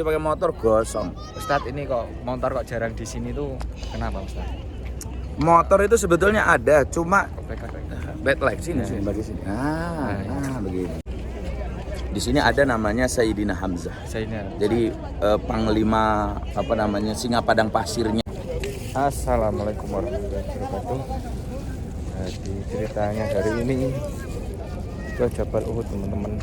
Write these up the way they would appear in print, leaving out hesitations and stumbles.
Pakai motor gosong. Ustadz, ini kok motor kok jarang di sini tuh kenapa Ustadz? Motor itu sebetulnya ada, cuma PK. bad light sini bagi sini. Begini. Di sini ada namanya Sayyidina Hamzah. Jadi panglima Singa Padang Pasirnya. Assalamualaikum warahmatullahi wabarakatuh. Jadi ceritanya hari ini ke Jabal Uhud teman-teman.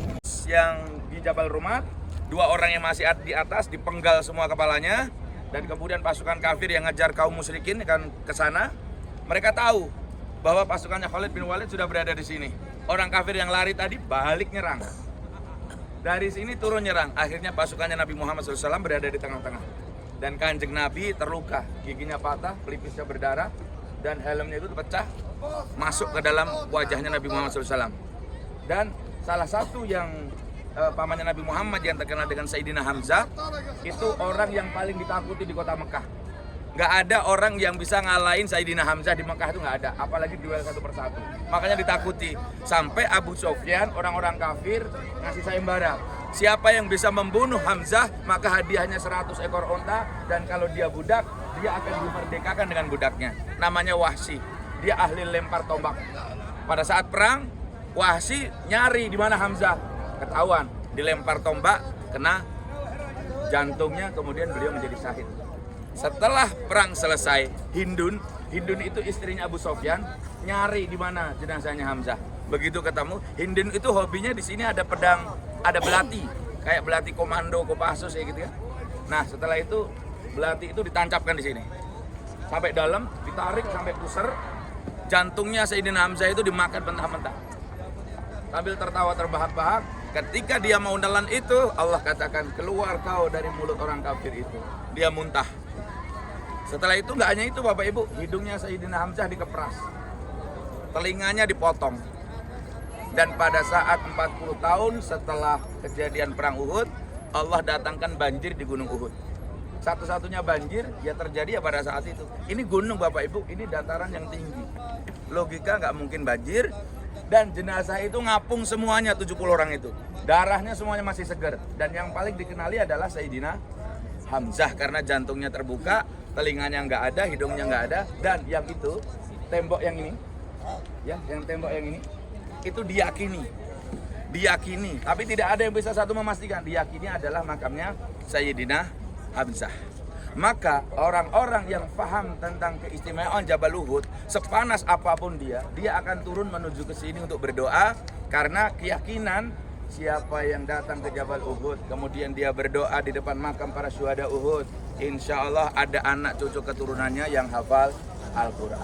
Yang di Jabal Rumat, 2 orang yang masih di atas dipenggal semua kepalanya, dan kemudian pasukan kafir yang ngejar kaum musyrikin akan ke sana. Mereka tahu bahwa pasukannya Khalid bin Walid sudah berada di sini. Orang kafir yang lari tadi balik nyerang. Dari sini turun nyerang. Akhirnya pasukannya Nabi Muhammad SAW berada di tengah-tengah. Dan Kanjeng Nabi terluka, giginya patah, pelipisnya berdarah, dan helmnya itu pecah, masuk ke dalam wajahnya Nabi Muhammad SAW. Dan salah satu yang pamannya Nabi Muhammad yang terkenal dengan Sayyidina Hamzah, itu orang yang paling ditakuti di kota Mekah. Nggak ada orang yang bisa ngalahin Sayyidina Hamzah di Mekah, itu nggak ada, apalagi duel satu persatu. Makanya ditakuti. Sampai Abu Sufyan, orang-orang kafir ngasih sayembara, siapa yang bisa membunuh Hamzah maka hadiahnya 100 ekor onta, dan kalau dia budak dia akan dimerdekakan dengan budaknya. Namanya Wahsy, dia ahli lempar tombak. Pada saat perang, Wahsy nyari di mana Hamzah, ketahuan dilempar tombak, kena jantungnya, kemudian beliau menjadi syahid. Setelah perang selesai, Hindun itu istrinya Abu Sufyan, nyari di mana jenazahnya Hamzah. Begitu ketemu, Hindun itu hobinya di sini ada pedang, ada belati, kayak belati komando, Kopassus ya gitu ya. Nah, setelah itu belati itu ditancapkan di sini. Sampai dalam, ditarik sampai pusar, jantungnya Sayyidina Hamzah itu dimakan mentah-mentah. Sambil tertawa terbahak-bahak, ketika dia mau nelan itu, Allah katakan, keluar kau dari mulut orang kafir itu. Dia muntah. Setelah itu nggak hanya itu Bapak Ibu, hidungnya Sayyidina Hamzah dikepras, telinganya dipotong. Dan pada saat 40 tahun setelah kejadian perang Uhud, Allah datangkan banjir di Gunung Uhud. Satu-satunya banjir ya terjadi ya pada saat itu. Ini gunung Bapak Ibu, ini dataran yang tinggi. Logika nggak mungkin banjir. Dan jenazah itu ngapung semuanya, 70 orang itu. Darahnya semuanya masih segar. Dan yang paling dikenali adalah Sayyidina Hamzah, karena jantungnya terbuka, telinganya nggak ada, hidungnya nggak ada. Dan yang itu, tembok yang ini, ya, yang tembok yang ini, itu diyakini. Tapi tidak ada yang bisa satu memastikan, diyakini adalah makamnya Sayyidina Hamzah. Maka orang-orang yang paham tentang keistimewaan Jabal Uhud, sepanas apapun dia akan turun menuju ke sini untuk berdoa, karena keyakinan siapa yang datang ke Jabal Uhud, kemudian dia berdoa di depan makam para syuhada Uhud, insya Allah ada anak cucu keturunannya yang hafal Al-Quran.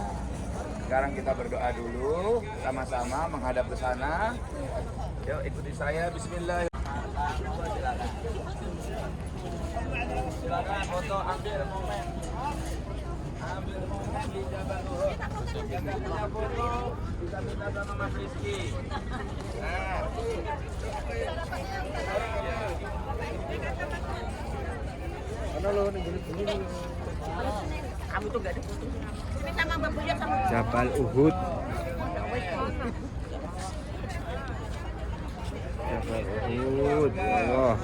Sekarang kita berdoa dulu, sama-sama menghadap ke sana. Yuk ikuti saya, Bismillah. Silakan foto, ambil momen di Jabal Uhud. Yang punya foto bisa minta sama Mas Rizky. Nah, kamu tuh gak ada foto. Jabal Uhud. Jabal Uhud, ya Allah.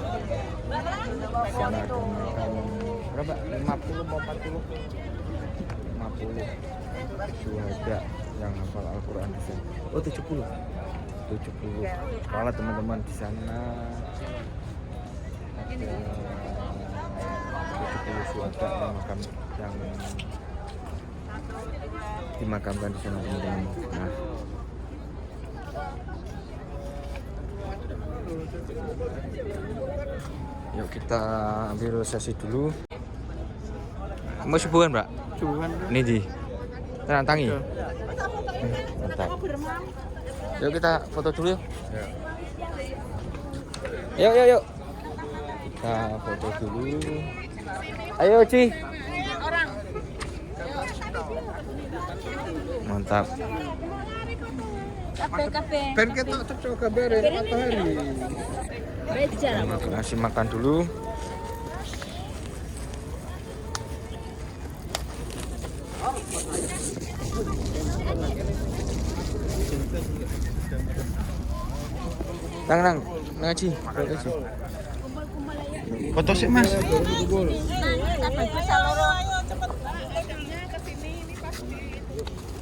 Sana ada makam berapa? 50 mau 40? 50 syuhada yang hafal Al-Quran di sana. Oh 70. Kalau teman-teman di sana ada 70 syuhada yang dimakamkan di sana teman-teman. Nah, yuk kita ambil sesi dulu. Mau subuhan, Mbak? Subuhan. Ini di tangi. Mantap. Yuk kita foto dulu yuk. Yuk. Kita foto dulu. Ayo, Ci. Mantap. Kafe. Ben ketok cocok kabare matahari. Kasih makan dulu. Nang ngaji. Foto sih Mas.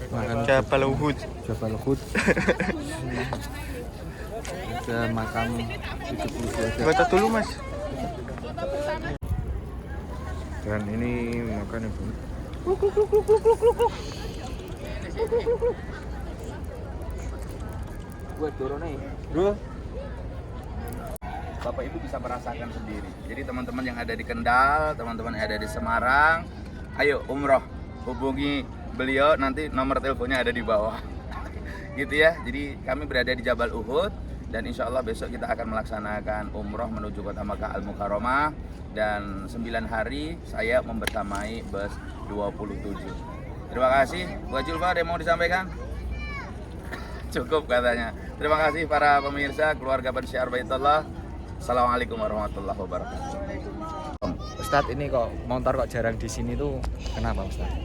Makan Jabal Uhud. Jabal Uhud. Ada makam 70 Foto dulu Mas. Dan ini makan ibu. Buat dorong nih. Bro. Bapak Ibu bisa merasakan sendiri. Jadi teman-teman yang ada di Kendal, teman-teman yang ada di Semarang, ayo umroh, hubungi beliau, nanti nomor teleponnya ada di bawah. Gitu ya. Jadi kami berada di Jabal Uhud dan insya Allah besok kita akan melaksanakan umroh menuju kota Makkah Al-Mukarramah dan 9 hari saya membersamai bus 27. Terima kasih. Bu Julfa, ada yang mau disampaikan? Cukup katanya. Terima kasih para pemirsa, keluarga Pensiar Baitullah. Assalamualaikum warahmatullahi wabarakatuh. Ustadz, ini kok motor kok jarang di sini tuh kenapa Ustadz?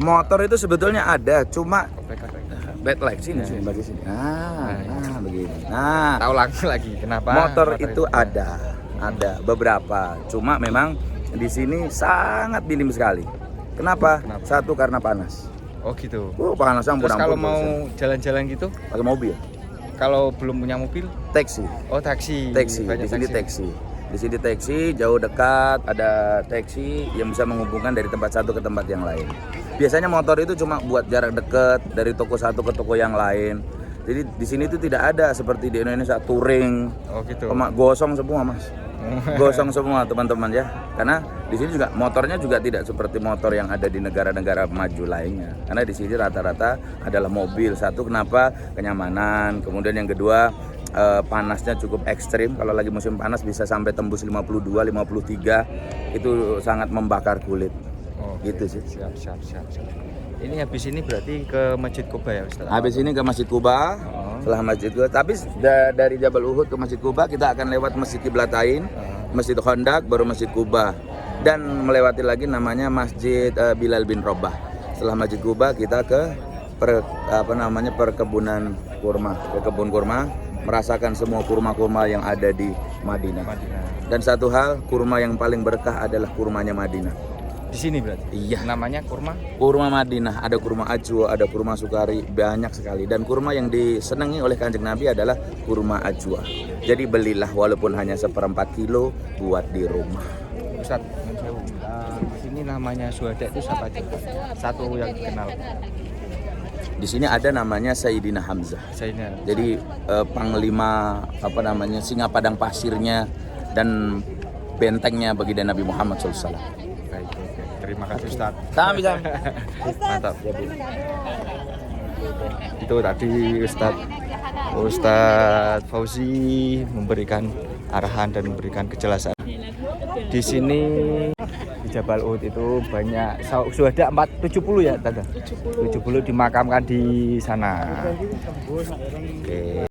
Motor itu sebetulnya ada, cuma Backlight. backlight sini sini bagi sini. Nah, begini. Nah, Tahu lagi kenapa? motor itu ada beberapa. Cuma memang di sini sangat minim sekali. Kenapa? Satu karena panas. Oh gitu. Panas ampun. Terus kalau mau jalan-jalan gitu, pakai mobil, kalau belum punya mobil, taksi. oh taksi. Di sini taksi. Di sini taksi, jauh dekat ada taksi yang bisa menghubungkan dari tempat satu ke tempat yang lain. Biasanya motor itu cuma buat jarak dekat dari toko satu ke toko yang lain. Jadi di sini itu tidak ada seperti di Indonesia touring. Oh gitu. Gosong semua Mas. Gosong semua teman-teman ya. Karena di sini juga motornya juga tidak seperti motor yang ada di negara-negara maju lainnya. Karena di sini rata-rata adalah mobil. Satu, kenapa? Kenyamanan. Kemudian yang kedua, panasnya cukup ekstrim. Kalau lagi musim panas bisa sampai tembus 52, 53. Itu sangat membakar kulit. Oh, gitu sih. Siap. Ini habis ini berarti ke Masjid Kuba ya Ustaz? Habis ini ke Masjid Kuba. Setelah Masjid Kuba, tapi dari Jabal Uhud ke Masjid Kuba kita akan lewat Masjid Qiblatain, Masjid Khandaq, baru Masjid Kuba, dan melewati lagi namanya Masjid Bilal bin Rabah. Setelah Masjid Kuba kita ke perkebunan kurma, ke kebun kurma, merasakan semua kurma-kurma yang ada di Madinah. Dan satu hal, kurma yang paling berkah adalah kurmanya Madinah. Di sini berarti? Iya. Namanya kurma? Kurma Madinah, ada kurma ajwa, ada kurma sukari, banyak sekali. Dan kurma yang disenangi oleh Kanjeng Nabi adalah kurma ajwa. Jadi belilah walaupun hanya 1/4 kilo buat di rumah. Ustaz, di sini namanya Syuhada itu siapa aja? Satu yang dikenal. Di sini ada namanya Sayyidina Hamzah. Jadi panglima singa padang pasirnya dan bentengnya baginda Nabi Muhammad SAW. Baik. Terima kasih Ustaz. Sama. Mantap. Itu tadi Ustadz Fauzi memberikan arahan dan memberikan kejelasan. Di sini di Jabal Uhud itu banyak syuhada 70 ya Tante? 70 dimakamkan di sana. Oke.